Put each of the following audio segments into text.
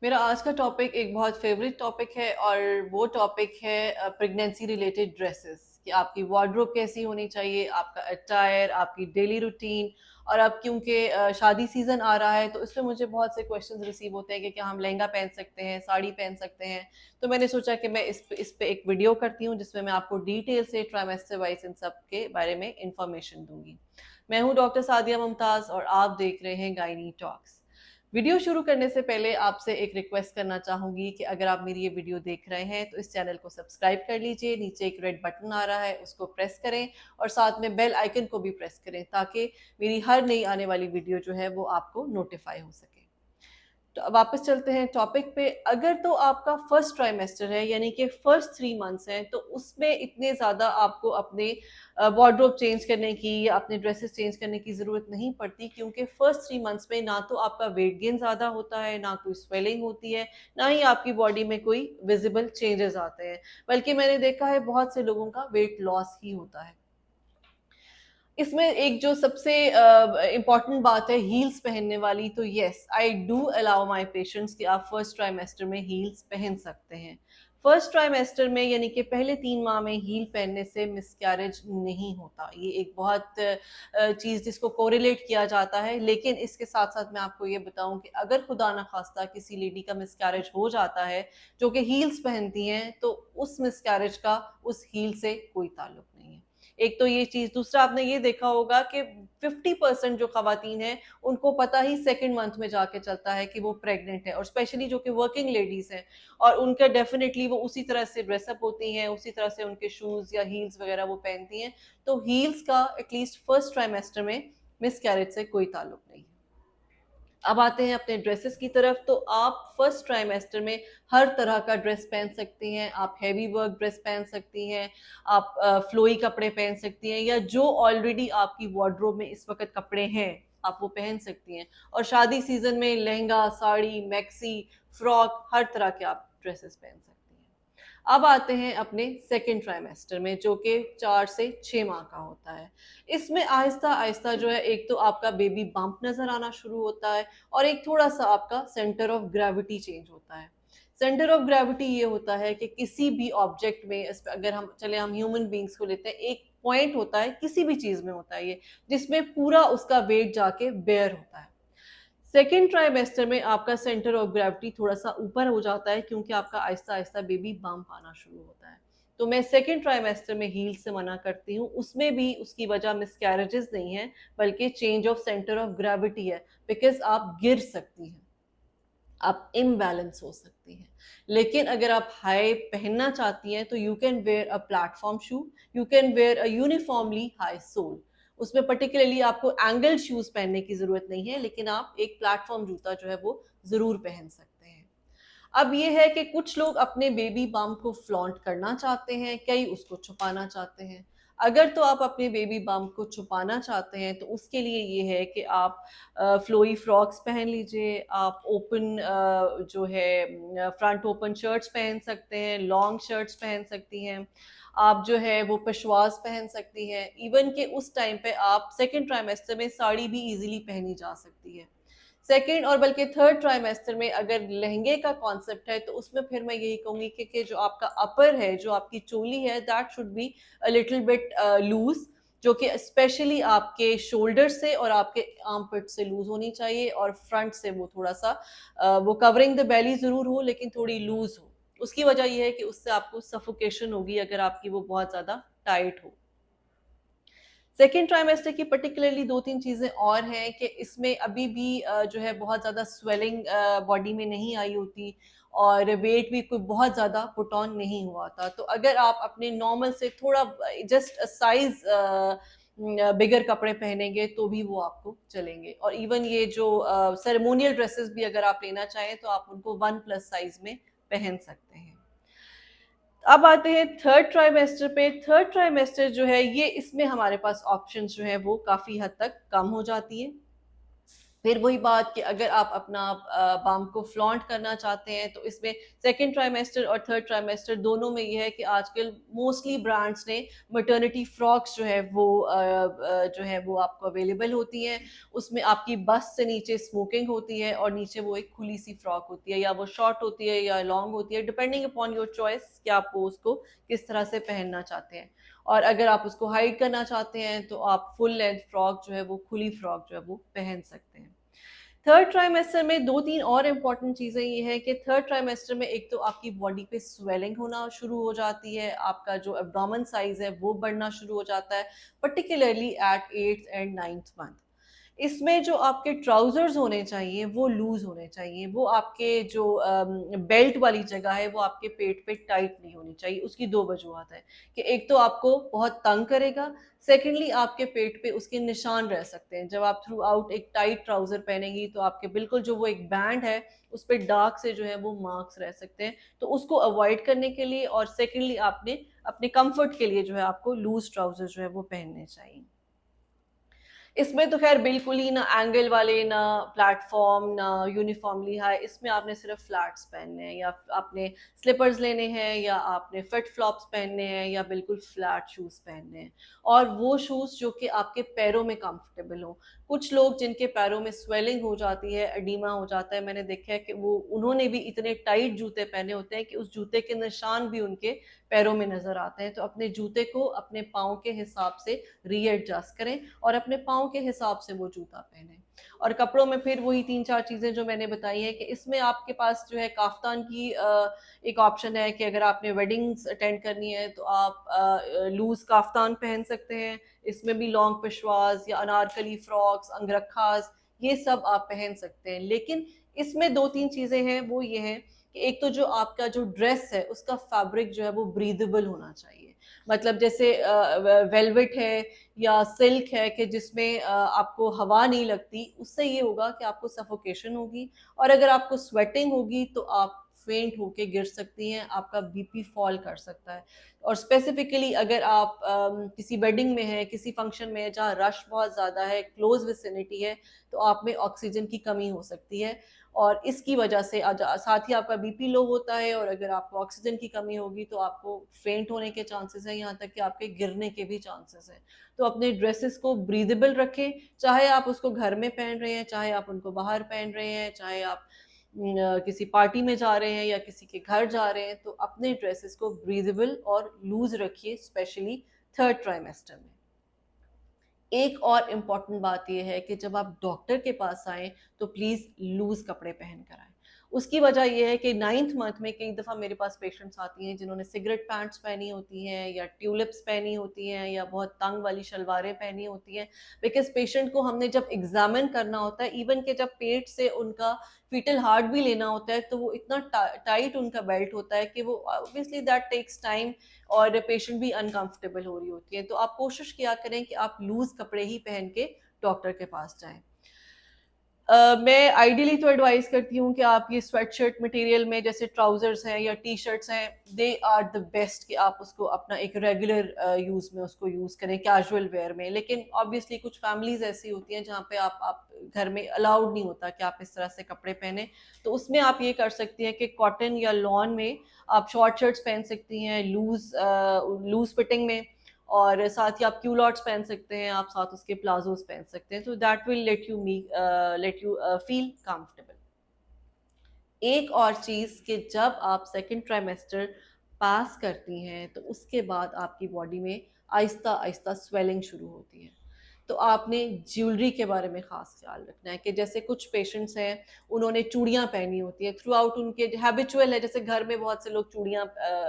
मेरा आज का टॉपिक एक बहुत फेवरेट टॉपिक है और वो टॉपिक है प्रेगनेंसी रिलेटेड ड्रेसेस कि आपकी वार्डरोब कैसी होनी चाहिए, आपका अटायर, आपकी डेली रूटीन। और अब क्योंकि शादी सीजन आ रहा है तो इसमें मुझे बहुत से क्वेश्चंस रिसीव होते हैं कि क्या हम लहंगा पहन सकते हैं, साड़ी पहन सकते हैं। तो मैंने सोचा कि मैं इस पे एक वीडियो करती हूँ जिसमें मैं आपको डिटेल से ट्राइमेस्टर वाइज इन सब के बारे में इंफॉर्मेशन दूंगी। मैं हूँ डॉक्टर सादिया मुमताज और आप देख रहे हैं गायनी टॉक्स। वीडियो शुरू करने से पहले आपसे एक रिक्वेस्ट करना चाहूंगी कि अगर आप मेरी ये वीडियो देख रहे हैं तो इस चैनल को सब्सक्राइब कर लीजिए। नीचे एक रेड बटन आ रहा है, उसको प्रेस करें और साथ में बेल आइकन को भी प्रेस करें ताकि मेरी हर नई आने वाली वीडियो जो है वो आपको नोटिफाई हो सके। तो अब वापस चलते हैं टॉपिक पे। अगर तो आपका फर्स्ट ट्राइमेस्टर है यानी कि फर्स्ट 3 मंथ्स हैं तो उसमें इतने ज़्यादा आपको अपने वार्डरोब चेंज करने की या अपने ड्रेसेस चेंज करने की ज़रूरत नहीं पड़ती, क्योंकि फर्स्ट 3 मंथ्स में ना तो आपका वेट गेन ज़्यादा होता है, ना कोई स्वेलिंग होती है, ना ही आपकी बॉडी में कोई विजिबल चेंजेस आते हैं। बल्कि मैंने देखा है बहुत से लोगों का वेट लॉस ही होता है। इसमें एक जो सबसे इम्पॉर्टेंट बात है हील्स पहनने वाली, तो yes I do allow my patients कि आप फर्स्ट ट्राइमेस्टर में हील्स पहन सकते हैं। फर्स्ट ट्राइमेस्टर में यानी कि पहले 3 माह में हील पहनने से मिसकैरेज नहीं होता। ये एक बहुत चीज़ जिसको कोरिलेट किया जाता है। लेकिन इसके साथ साथ मैं आपको ये बताऊं कि अगर खुदा ना खास्ता किसी लेडी का मिसकैरेज हो जाता है जो कि हील्स पहनती हैं, तो उस मिसकैरेज का उस हील से कोई ताल्लुक नहीं है। एक तो ये चीज, दूसरा आपने ये देखा होगा कि 50% जो खवातीन हैं उनको पता ही सेकंड मंथ में जाके चलता है कि वो प्रेग्नेंट है, और स्पेशली जो कि वर्किंग लेडीज हैं और उनका डेफिनेटली वो उसी तरह से ड्रेसअप होती हैं, उसी तरह से उनके शूज या हील्स वगैरह वो पहनती हैं। तो हील्स का एटलीस्ट फर्स्ट ट्राइमेस्टर में मिस कैरेज से कोई ताल्लुक नहीं है। अब आते हैं अपने ड्रेसेस की तरफ। तो आप फर्स्ट ट्राइमेस्टर में हर तरह का ड्रेस पहन सकती हैं। आप हैवी वर्क ड्रेस पहन सकती हैं, आप फ्लोई कपड़े पहन सकती हैं, या जो ऑलरेडी आपकी वार्डरोब में इस वक्त कपड़े हैं आप वो पहन सकती हैं। और शादी सीजन में लहंगा, साड़ी, मैक्सी, फ्रॉक, हर तरह के आप ड्रेसेस पहन सकती हैं। अब आते हैं अपने सेकेंड ट्राइमेस्टर में जो कि 4 से 6 माह का होता है। इसमें आहिस्ता आहिस्ता जो है एक तो आपका बेबी बम्प नजर आना शुरू होता है और एक थोड़ा सा आपका सेंटर ऑफ ग्रेविटी चेंज होता है। सेंटर ऑफ ग्रेविटी ये होता है कि किसी भी ऑब्जेक्ट में, अगर हम ह्यूमन बींग्स को लेते हैं, एक पॉइंट होता है, किसी भी चीज में होता है ये, जिसमें पूरा उसका वेट जाके बेयर होता है। सेकेंड ट्राइमेस्टर में आपका सेंटर ऑफ ग्रेविटी थोड़ा सा ऊपर हो जाता है क्योंकि आपका आहिस्ता आहिस्ता बेबी बम्प आना शुरू होता है। तो मैं सेकेंड ट्राइमेस्टर में हील से मना करती हूँ। उसमें भी उसकी वजह मिसकैरेजेस नहीं है बल्कि change of centre of gravity है, बिकॉज आप गिर सकती हैं, आप इम्बैलेंस हो सकती हैं। लेकिन अगर आप हाई पहनना चाहती हैं तो you can wear a platform shoe, you can wear a uniformly high sole. उसमें पर्टिकुलरली आपको एंगल शूज पहनने की जरूरत नहीं है, लेकिन आप एक प्लेटफॉर्म जूता जो है वो जरूर पहन सकते हैं। अब ये है कि कुछ लोग अपने बेबी बम्प को फ्लॉन्ट करना चाहते हैं, कई उसको छुपाना चाहते हैं। अगर तो आप अपने बेबी बम्प को छुपाना चाहते हैं तो उसके लिए ये है कि आप फ्लोई फ्रॉक्स पहन लीजिए, आप ओपन जो है फ्रंट ओपन शर्ट्स पहन सकते हैं, लॉन्ग शर्ट्स पहन सकती हैं, आप जो है वो पशवाज पहन सकती हैं। इवन के उस टाइम पे आप सेकेंड ट्राइमेस्टर में साड़ी भी इजीली पहनी जा सकती है। सेकेंड और बल्कि थर्ड ट्राइमेस्टर में अगर लहंगे का कॉन्सेप्ट है तो उसमें फिर मैं यही कहूंगी कि जो आपका अपर है, जो आपकी चोली है, that should be a little bit loose, जो कि स्पेशली आपके शोल्डर से और आपके आर्मपिट से लूज होनी चाहिए, और फ्रंट से वो थोड़ा सा वो कवरिंग द बेली जरूर हो लेकिन थोड़ी लूज हो। उसकी वजह यह है कि उससे आपको सफोकेशन होगी अगर आपकी वो बहुत ज्यादा टाइट हो। सेकेंड ट्राइमेस्टर की पर्टिकुलरली 2-3 चीजें और हैं कि इसमें अभी भी जो है बहुत ज्यादा स्वेलिंग बॉडी में नहीं आई होती और वेट भी कोई बहुत ज्यादा पुट ऑन नहीं हुआ था। तो अगर आप अपने नॉर्मल से थोड़ा जस्ट साइज बिगर कपड़े पहनेंगे तो भी वो आपको चलेंगे। और इवन ये जो सेरेमोनियल ड्रेसेस भी अगर आप लेना चाहें तो आप उनको 1+ साइज में पहन सकते हैं। अब आते हैं थर्ड ट्राइमेस्टर पे। थर्ड ट्राइमेस्टर जो है ये, इसमें हमारे पास ऑप्शंस जो है वो काफी हद तक कम हो जाती है। फिर वही बात कि अगर आप अपना बम्प को फ्लॉन्ट करना चाहते हैं तो इसमें सेकंड ट्राइमेस्टर और थर्ड ट्राइमेस्टर दोनों में ये है कि आजकल मोस्टली ब्रांड्स ने मैटरनिटी फ्रॉक्स जो है वो जो है वो आपको अवेलेबल होती हैं। उसमें आपकी बस से नीचे स्मोकिंग होती है और नीचे वो एक खुली सी फ्रॉक होती है, या वो शॉर्ट होती है या लॉन्ग होती है, डिपेंडिंग अपॉन योर चॉइस कि आप वो उसको किस तरह से पहनना चाहते हैं। और अगर आप उसको हाइड करना चाहते हैं तो आप फुल लेंथ फ्रॉक जो है वो खुली फ्रॉक जो है वो पहन सकते हैं। थर्ड ट्राइमेस्टर में दो तीन और इम्पॉर्टेंट चीज़ें ये है कि थर्ड ट्राइमेस्टर में एक तो आपकी बॉडी पे स्वेलिंग होना शुरू हो जाती है, आपका जो एब्डोमेन साइज है वो बढ़ना शुरू हो जाता है, particularly at 8th and 9th month. इसमें जो आपके ट्राउजर्स होने चाहिए वो लूज होने चाहिए, वो आपके जो बेल्ट वाली जगह है वो आपके पेट पे टाइट नहीं होनी चाहिए। उसकी दो वजूहत है कि एक तो आपको बहुत तंग करेगा, सेकेंडली आपके पेट पे उसके निशान रह सकते हैं। जब आप थ्रू आउट एक टाइट ट्राउजर पहनेंगी तो आपके बिल्कुल जो वो एक बैंड है उस पर डार्क से जो है वो मार्क्स रह सकते हैं। तो उसको अवॉइड करने के लिए और सेकेंडली आपने अपने कंफर्ट के लिए जो है आपको लूज ट्राउजर जो है वो पहनने चाहिए। इसमें तो खैर बिल्कुल ही ना एंगल वाले, ना प्लेटफॉर्म, ना यूनिफॉर्मली हाई, इसमें आपने सिर्फ फ्लैट्स पहनने हैं, या आपने स्लीपर्स लेने हैं, या आपने फिट फ्लॉप्स पहनने हैं, या बिल्कुल फ्लैट शूज़ पहनने हैं। और वो शूज़ जो कि आपके पैरों में कंफर्टेबल हो। कुछ लोग जिनके पैरों में स्वेलिंग हो जाती है, एडीमा हो जाता है, मैंने देखा है कि वो उन्होंने भी इतने टाइट जूते पहने होते हैं कि उस जूते के निशान भी उनके पैरों में नजर आते हैं। तो अपने जूते को अपने पाँव के हिसाब से रीएडजस्ट करें और अपने पाँव के हिसाब से वो जूता पहने। और कपड़ों में फिर वही तीन चार चीजें जो मैंने बताई है कि इसमें आपके पास जो है काफ्तान की एक ऑप्शन है कि अगर आपने वेडिंग्स अटेंड करनी है तो आप लूज काफ्तान पहन सकते हैं। इसमें भी लॉन्ग पेशवाज या अनारकली फ्रॉक्स, अंगरखास, ये सब आप पहन सकते हैं। लेकिन इसमें दो तीन चीजें हैं, वो ये है कि एक तो जो आपका जो ड्रेस है उसका फैब्रिक जो है वो ब्रीदेबल होना चाहिए। मतलब जैसे वेलवेट है या सिल्क है कि जिसमें आपको हवा नहीं लगती, उससे ये होगा कि आपको सफोकेशन होगी, और अगर आपको स्वेटिंग होगी तो आप फेंट होके गिर सकती हैं, आपका बीपी फॉल कर सकता है। और स्पेसिफिकली अगर आप किसी वेडिंग में है, किसी फंक्शन में है जहाँ रश बहुत ज़्यादा है, क्लोज विसिनिटी है, तो आप में ऑक्सीजन की कमी हो सकती है। और इसकी वजह से साथ ही आपका बीपी लो होता है, और अगर आपको ऑक्सीजन की कमी होगी तो आपको फेंट होने के चांसेस हैं, यहाँ तक कि आपके गिरने के भी चांसेस हैं। तो अपने ड्रेसेस को ब्रीदेबल रखें, चाहे आप उसको घर में पहन रहे हैं, चाहे आप उनको बाहर पहन रहे हैं, चाहे आप किसी पार्टी में जा रहे हैं या किसी के घर जा रहे हैं, तो अपने ड्रेसेस को ब्रीदेबल और लूज रखिए, स्पेशली थर्ड ट्राइमेस्टर में। एक और इम्पॉर्टेंट बात यह है कि जब आप डॉक्टर के पास आए तो प्लीज़ लूज कपड़े पहन कर आए। उसकी वजह यह है कि 9th मंथ में कई दफ़ा मेरे पास पेशेंट्स आती हैं जिन्होंने सिगरेट पैंट्स पहनी होती हैं, या ट्यूलिप्स पहनी होती हैं, या बहुत तंग वाली शलवारें पहनी होती हैं। बिकॉज पेशेंट को हमने जब एग्जामिन करना होता है, इवन के जब पेट से उनका फीटल हार्ट भी लेना होता है, तो वो इतना टाइट उनका बेल्ट होता है कि वो ऑब्वियसली दैट टेक्स टाइम, और पेशेंट भी अनकंफर्टेबल हो रही होती है। तो आप कोशिश किया करें कि आप लूज कपड़े ही पहन के डॉक्टर के पास जाएं। मैं आइडियली तो एडवाइस करती हूँ कि आप ये स्वेटशर्ट मटेरियल में, जैसे ट्राउजर्स हैं या टी शर्ट्स हैं, दे आर द बेस्ट कि आप उसको अपना एक रेगुलर यूज़ में उसको यूज़ करें, कैजुअल वेयर में। लेकिन ऑब्वियसली कुछ फैमिलीज ऐसी होती हैं जहाँ पे आप घर में अलाउड नहीं होता कि आप इस तरह से कपड़े पहने, तो उसमें आप ये कर सकती हैं कि कॉटन या लॉन में आप शॉर्ट शर्ट्स पहन सकती हैं, लूज फिटिंग में, और साथ ही आप क्यूलॉट्स पहन सकते हैं, आप साथ उसके प्लाजोस पहन सकते हैं। तो that will let you feel comfortable. एक और चीज़ कि जब आप सेकंड ट्राइमेस्टर पास करती हैं तो उसके बाद आपकी बॉडी में आहिस्ता आहिस्ता स्वेलिंग शुरू होती है। तो आपने ज्वेलरी के बारे में ख़ास ख्याल रखना है कि जैसे कुछ पेशेंट्स हैं, उन्होंने चूड़ियाँ पहनी होती हैं थ्रू आउट, उनके हैबिचुअल है, जैसे घर में बहुत से लोग चूड़ियाँ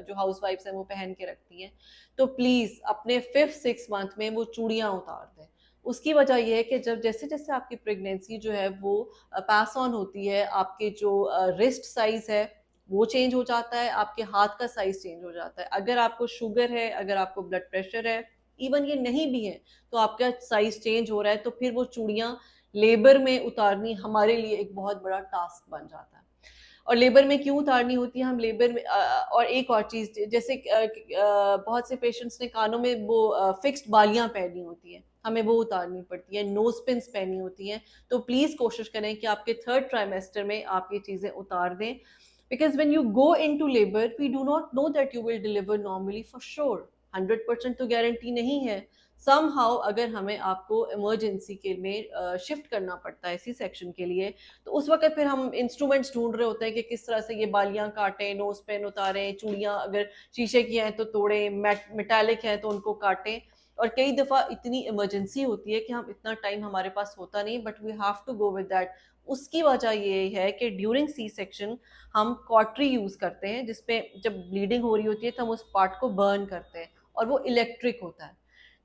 जो हाउस वाइफ्स हैं वो पहन के रखती हैं। तो प्लीज़ अपने 5th-6th मंथ में वो चूड़ियाँ उतार दें। उसकी वजह ये है कि जब जैसे जैसे आपकी प्रेगनेंसी जो है वो पास ऑन होती है, आपके जो रिस्ट साइज है वो चेंज हो जाता है, आपके हाथ का साइज चेंज हो जाता है। अगर आपको शुगर है, अगर आपको ब्लड प्रेशर है, इवन ये नहीं भी है, तो आपका साइज चेंज हो रहा है, तो फिर वो चूड़ियाँ लेबर में उतारनी हमारे लिए एक बहुत बड़ा टास्क बन जाता है। और लेबर में क्यों उतारनी होती है, हम लेबर में और एक और चीज़, जैसे बहुत से पेशेंट्स ने कानों में वो फिक्स्ड बालियां पहनी होती हैं, हमें वो उतारनी पड़ती है, नोज पिन्स पहनी होती हैं। तो प्लीज कोशिश करें कि आपके थर्ड ट्राइमेस्टर में आप ये चीजें उतार दें, because when you go into labor we do not know that you will deliver normally for sure, 100% तो गारंटी नहीं है। somehow अगर हमें आपको इमरजेंसी के में शिफ्ट करना पड़ता है सी सेक्शन के लिए, तो उस वक्त फिर हम इंस्ट्रूमेंट्स ढूंढ रहे होते हैं कि किस तरह से ये बालियां काटें, नोज पेन उतारें, चूड़ियां अगर शीशे की हैं तो तोड़ें, मेटालिक हैं तो उनको काटें। और कई दफ़ा इतनी इमरजेंसी होती है कि हम इतना टाइम हमारे पास होता नहीं, but we have to go with that. उसकी वजह ये है कि ड्यूरिंग सी सेक्शन हम कॉटरी यूज़ करते हैं, जिसपे जब ब्लीडिंग हो रही होती है तो हम उस पार्ट को बर्न करते हैं, और वो इलेक्ट्रिक होता है।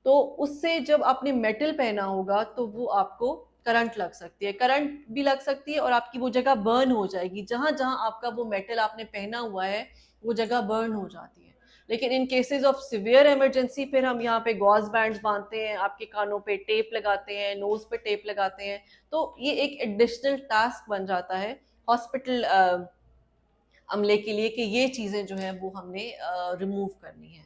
तो उससे जब आपने मेटल पहना होगा तो वो आपको करंट लग सकती है, करंट भी लग सकती है और आपकी वो जगह बर्न हो जाएगी, जहां जहां आपका वो मेटल आपने पहना हुआ है वो जगह बर्न हो जाती है। लेकिन इन केसेस ऑफ सिवियर इमरजेंसी फिर हम यहाँ पे गॉज बैंड्स बांधते हैं, आपके कानों पे टेप लगाते हैं, नोज पे टेप लगाते हैं। तो ये एक एडिशनल टास्क बन जाता है हॉस्पिटल अमले के लिए कि ये चीज़ें जो हैं वो हमने रिमूव करनी है।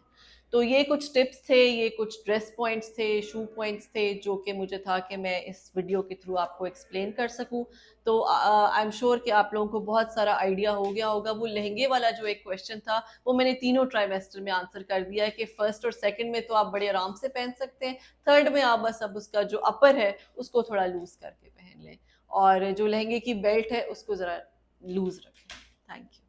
तो ये कुछ टिप्स थे, ये कुछ ड्रेस पॉइंट्स थे, शू पॉइंट्स थे, जो कि मुझे था कि मैं इस वीडियो के थ्रू आपको एक्सप्लेन कर सकूं। तो आई एम श्योर कि आप लोगों को बहुत सारा आइडिया हो गया होगा। वो लहंगे वाला जो एक क्वेश्चन था वो मैंने तीनों ट्राइमेस्टर में आंसर कर दिया है कि फर्स्ट और सेकंड में तो आप बड़े आराम से पहन सकते हैं, थर्ड में आप बस अब उसका जो अपर है उसको थोड़ा लूज करके पहन लें, और जो लहंगे की बेल्ट है उसको ज़रा लूज रखें। Thank you.